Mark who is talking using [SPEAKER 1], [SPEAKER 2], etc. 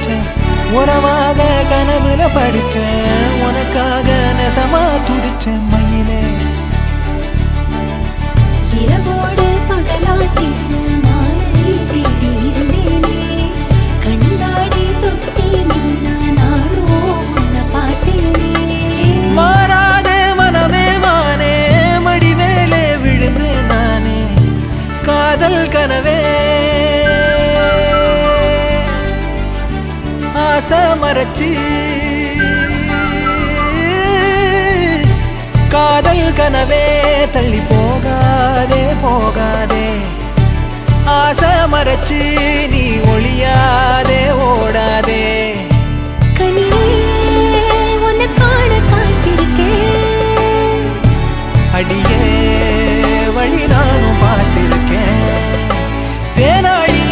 [SPEAKER 1] நினைச்சேன் உறவாக கனவுல படிச்சேன் உனக்காக நெசமா துடிச்சேன் மயிலே
[SPEAKER 2] இரவோடு பகலா சேர மாலை தேடி இருந்தேனே கண்ணாடி தொட்டி நின்னா நானோ உன்னை பார்த்தேனே
[SPEAKER 1] மாறாத மனமே மானே மடி மேலே விழுந்து நானே காதல் கனவே ஆசை மறைச்சி காதல் கனவே தள்ளி போகாதே போகாதே ஆசை மறைச்சி